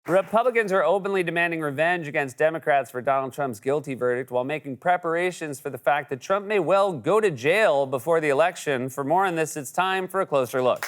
Republicans are openly demanding revenge against Democrats for Donald Trump's guilty verdict while making preparations for the fact that Trump may well go to jail before the election. For more on this, it's time for a closer look.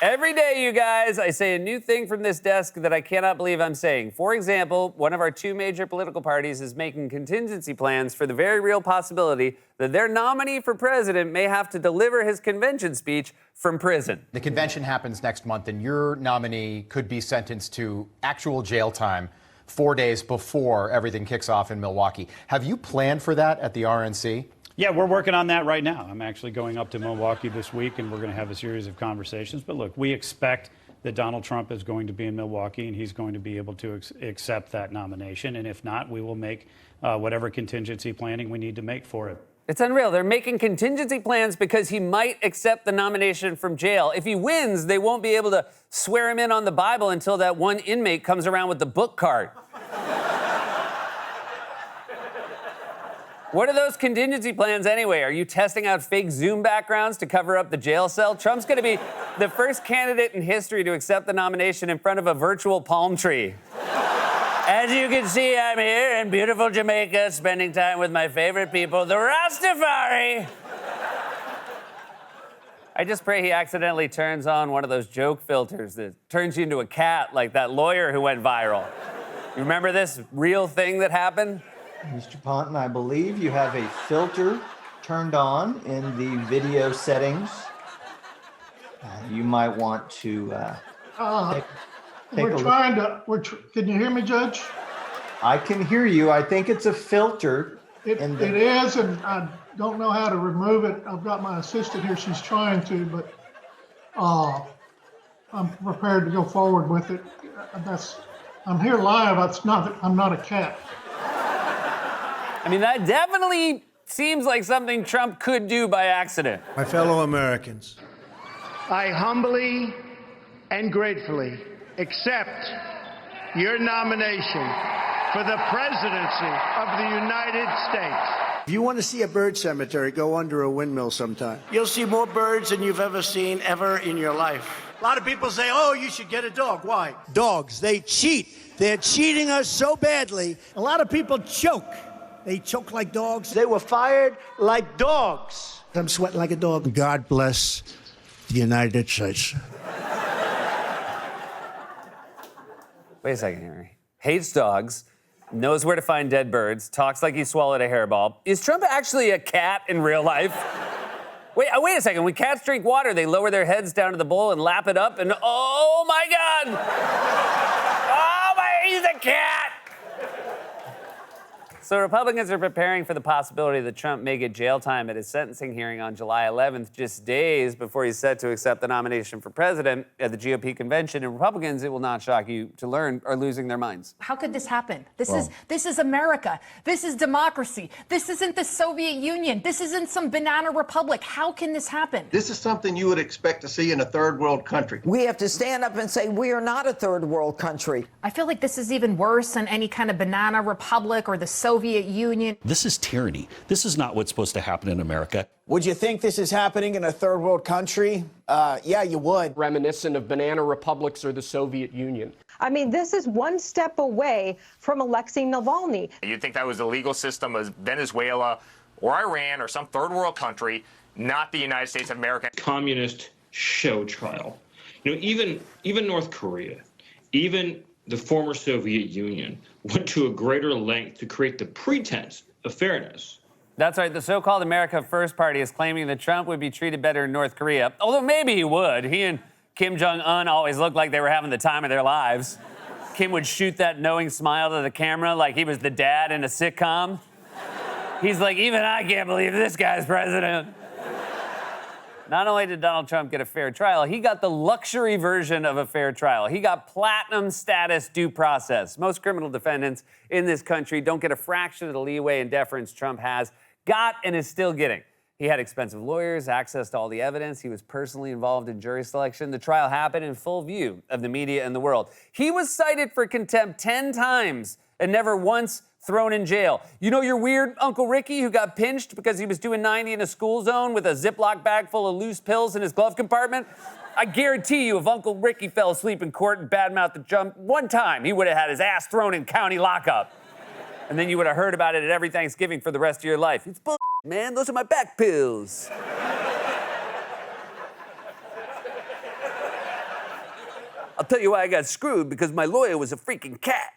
Every day, you guys, I say a new thing from this desk that I cannot believe I'm saying. For example, one of our two major political parties is making contingency plans for the very real possibility that their nominee for president may have to deliver his convention speech from prison. The convention happens next month, and your nominee could be sentenced to actual jail time 4 days before everything kicks off in Milwaukee. Have you planned for that at the RNC? Yeah, we're working on that right now. I'm actually going up to Milwaukee this week, and we're going to have a series of conversations. But look, we expect that Donald Trump is going to be in Milwaukee, and he's going to be able to accept that nomination. And if not, we will make whatever contingency planning we need to make for it. It's unreal. They're making contingency plans because he might accept the nomination from jail. If he wins, they won't be able to swear him in on the Bible until that one inmate comes around with the book card. What are those contingency plans anyway? Are you testing out fake Zoom backgrounds to cover up the jail cell? Trump's going to be the first candidate in history to accept the nomination in front of a virtual palm tree. As you can see, I'm here in beautiful Jamaica, spending time with my favorite people, the Rastafari. I just pray he accidentally turns on one of those joke filters that turns you into a cat, like that lawyer who went viral. You remember this real thing that happened? Mr. Ponton, I believe you have a filter turned on in the video settings. You might want to take we're a trying look. to. Can you hear me, Judge? I can hear you. I think it's a filter. It is, and I don't know how to remove it. I've got my assistant here. She's trying to, but I'm prepared to go forward with it. I'm here live. I'm not a cat. I mean, that definitely seems like something Trump could do by accident. My fellow Americans, I humbly and gratefully accept your nomination for the presidency of the United States. if you want to see a bird cemetery, go under a windmill sometime. You'll see more birds than you've ever seen ever in your life. A lot of people say, oh, you should get a dog. Why? Dogs, they cheat. They're cheating us so badly. A lot of people choke. They choke like dogs. They were fired like dogs. I'm sweating like a dog. God bless the United States. Wait a second, Henry. Hates dogs, knows where to find dead birds, talks like he swallowed a hairball. Is Trump actually a cat in real life? Wait a second. When cats drink water, they lower their heads down to the bowl and lap it up, and oh my God! Oh my, he's a cat! So Republicans are preparing for the possibility that Trump may get jail time at his sentencing hearing on July 11th, just days before he's set to accept the nomination for president at the GOP convention. And Republicans, it will not shock you to learn, are losing their minds. How could this happen? This is America. This is democracy. This isn't the Soviet Union. This isn't some banana republic. How can this happen? This is something you would expect to see in a third world country. We have to stand up and say we are not a third world country. I feel like this is even worse than any kind of banana republic or the Soviet Union. This is tyranny. This is not what's supposed to happen in America. Would you think this is happening in a third world country? Yeah, you would. Reminiscent of banana republics or the Soviet Union. I mean, this is one step away from Alexei Navalny. You'd think that was the legal system of Venezuela or Iran or some third world country, not the United States of America. Communist show trial. You know, even North Korea, even the former Soviet Union went to a greater length to create the pretense of fairness. That's right. The so-called America First Party is claiming that Trump would be treated better in North Korea, although maybe he would. He and Kim Jong-un always looked like they were having the time of their lives. Kim would shoot that knowing smile to the camera like he was the dad in a sitcom. He's like, even I can't believe this guy's president. Not only did Donald Trump get a fair trial, he got the luxury version of a fair trial. He got platinum status due process. Most criminal defendants in this country don't get a fraction of the leeway and deference Trump got and is still getting. He had expensive lawyers, access to all the evidence. He was personally involved in jury selection. The trial happened in full view of the media and the world. He was cited for contempt 10 times and never once thrown in jail. You know your weird Uncle Ricky who got pinched because he was doing 90 in a school zone with a Ziploc bag full of loose pills in his glove compartment? I guarantee you, if Uncle Ricky fell asleep in court and badmouthed the Trump one time, he would have had his ass thrown in county lockup. And then you would have heard about it at every Thanksgiving for the rest of your life. It's bull, man. Those are my back pills. I'll tell you why I got screwed, because my lawyer was a freaking cat.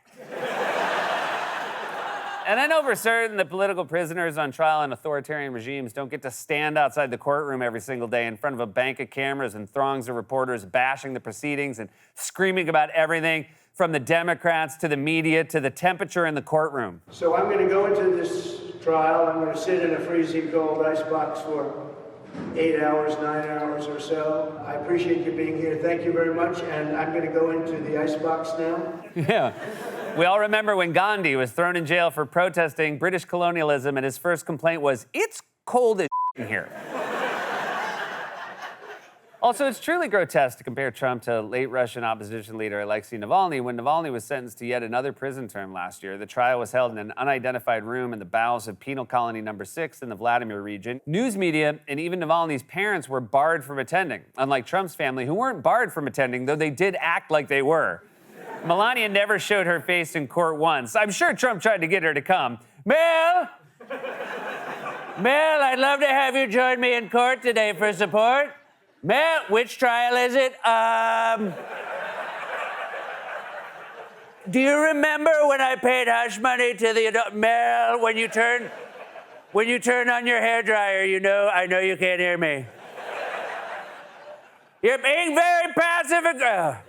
And I know for certain that political prisoners on trial in authoritarian regimes don't get to stand outside the courtroom every single day in front of a bank of cameras and throngs of reporters bashing the proceedings and screaming about everything from the Democrats to the media to the temperature in the courtroom. So I'm going to go into this trial. I'm going to sit in a freezing cold icebox for 8 hours, 9 hours or so. I appreciate you being here. Thank you very much. And I'm going to go into the icebox now. Yeah. We all remember when Gandhi was thrown in jail for protesting British colonialism, and his first complaint was, "It's cold as in here." Also, it's truly grotesque to compare Trump to late Russian opposition leader Alexei Navalny. When Navalny was sentenced to yet another prison term last year, the trial was held in an unidentified room in the bowels of Penal Colony No. 6 in the Vladimir region. News media and even Navalny's parents were barred from attending, unlike Trump's family, who weren't barred from attending, though they did act like they were. Melania never showed her face in court once. I'm sure Trump tried to get her to come. Mel! Mel, I'd love to have you join me in court today for support. Mel, which trial is it? Do you remember when I paid hush money to the adult? Mel, when you turn on your hairdryer, I know you can't hear me. You're being very passive aggressive.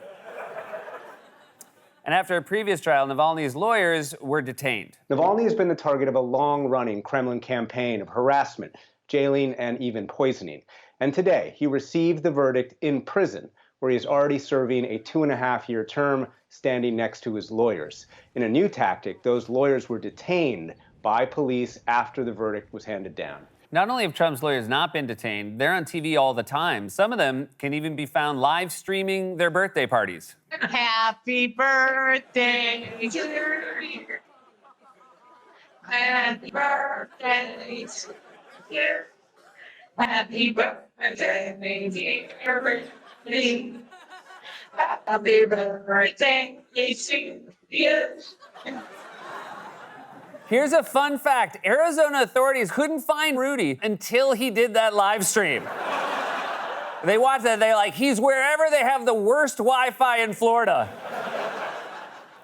And after a previous trial, Navalny's lawyers were detained. Navalny has been the target of a long-running Kremlin campaign of harassment, jailing, and even poisoning. And today, he received the verdict in prison, where he is already serving a 2.5-year term standing next to his lawyers. In a new tactic, those lawyers were detained by police after the verdict was handed down. Not only have Trump's lawyers not been detained, they're on TV all the time. Some of them can even be found live streaming their birthday parties. Happy birthday to you. Happy birthday to you. Happy birthday, dear me. Happy birthday to you. Here's a fun fact. Arizona authorities couldn't find Rudy until he did that live stream. They watched that, they're like, he's wherever they have the worst Wi-Fi in Florida.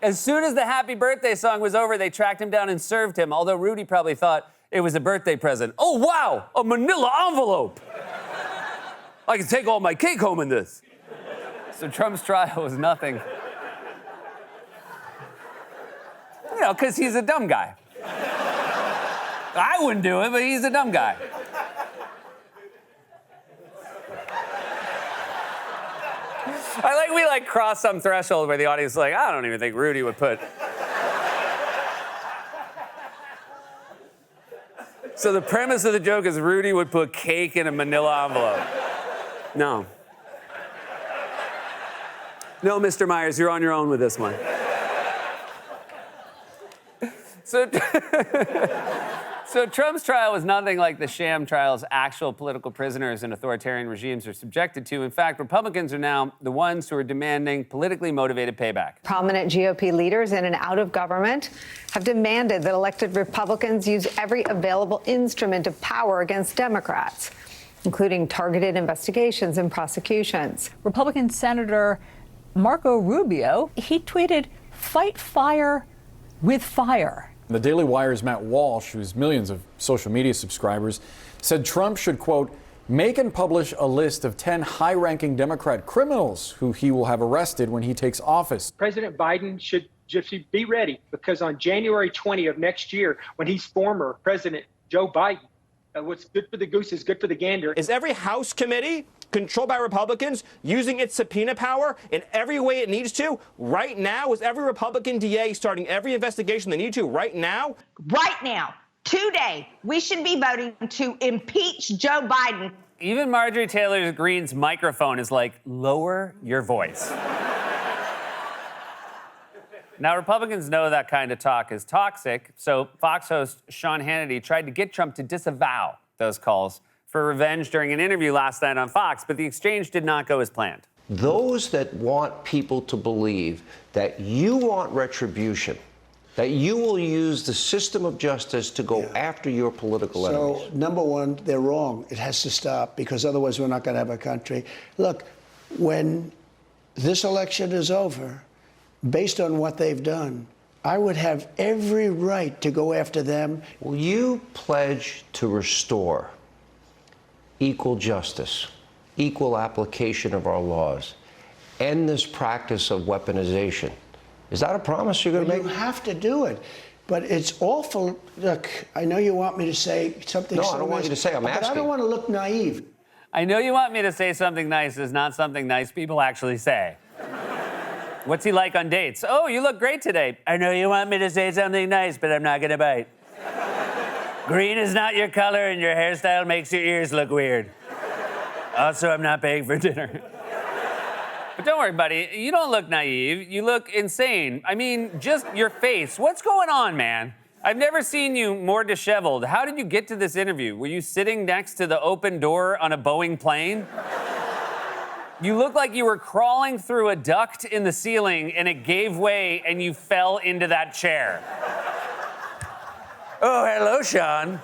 As soon as the happy birthday song was over, they tracked him down and served him, although Rudy probably thought it was a birthday present. Oh, wow, a manila envelope. I can take all my cake home in this. So Trump's trial was nothing. Because he's a dumb guy. I wouldn't do it, but he's a dumb guy. We crossed some threshold where the audience is like, I don't even think Rudy would put. So the premise of the joke is Rudy would put cake in a manila envelope. No. No, Mr. Myers, you're on your own with this one. So Trump's trial was nothing like the sham trials actual political prisoners in authoritarian regimes are subjected to. In fact, Republicans are now the ones who are demanding politically motivated payback. Prominent GOP leaders in and out of government have demanded that elected Republicans use every available instrument of power against Democrats, including targeted investigations and prosecutions. Republican Senator Marco Rubio, he tweeted, "Fight fire with fire." The Daily Wire's Matt Walsh, who has millions of social media subscribers, said Trump should, quote, make and publish a list of 10 high-ranking Democrat criminals who he will have arrested when he takes office. President Biden should just be ready, because on January 20 of next year, when he's former President Joe Biden, what's good for the goose is good for the gander. Is every House committee controlled by Republicans using its subpoena power in every way it needs to right now? Is every Republican DA starting every investigation they need to right now? Right now, today, we should be voting to impeach Joe Biden. Even Marjorie Taylor Greene's microphone is like, lower your voice. Now, Republicans know that kind of talk is toxic, so Fox host Sean Hannity tried to get Trump to disavow those calls for revenge during an interview last night on Fox, but the exchange did not go as planned. Those that want people to believe that you want retribution, that you will use the system of justice to go after your political enemies. So, number one, they're wrong. It has to stop because otherwise we're not going to have a country. Look, when this election is over, based on what they've done, I would have every right to go after them. Will you pledge to restore equal justice, equal application of our laws, end this practice of weaponization? Is that a promise you're going to make? You have to do it. But it's awful. Look, I know you want me to say something. No, I don't want you to say. I'm asking. But I don't want to look naive. I know you want me to say something nice is not something nice people actually say. What's he like on dates? Oh, you look great today. I know you want me to say something nice, but I'm not going to bite. Green is not your color, and your hairstyle makes your ears look weird. Also, I'm not paying for dinner. But don't worry, buddy. You don't look naive. You look insane. I mean, just your face. What's going on, man? I've never seen you more disheveled. How did you get to this interview? Were you sitting next to the open door on a Boeing plane? You look like you were crawling through a duct in the ceiling and it gave way and you fell into that chair. Oh, hello, Sean.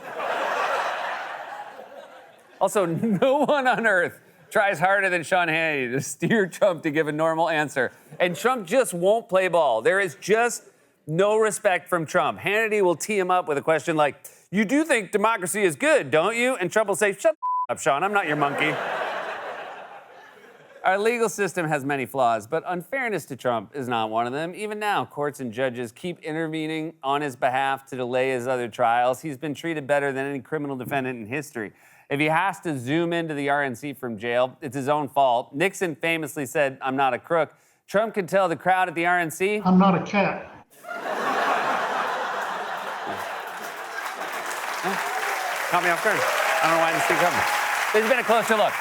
Also, no one on earth tries harder than Sean Hannity to steer Trump to give a normal answer. And Trump just won't play ball. There is just no respect from Trump. Hannity will tee him up with a question like, you do think democracy is good, don't you? And Trump will say, shut up, Sean, I'm not your monkey. Our legal system has many flaws, but unfairness to Trump is not one of them. Even now, courts and judges keep intervening on his behalf to delay his other trials. He's been treated better than any criminal defendant in history. If he has to zoom into the RNC from jail, it's his own fault. Nixon famously said, I'm not a crook. Trump could tell the crowd at the RNC, I'm not a cat. Caught me off guard. I don't know why I didn't speak up. This has been a closer look.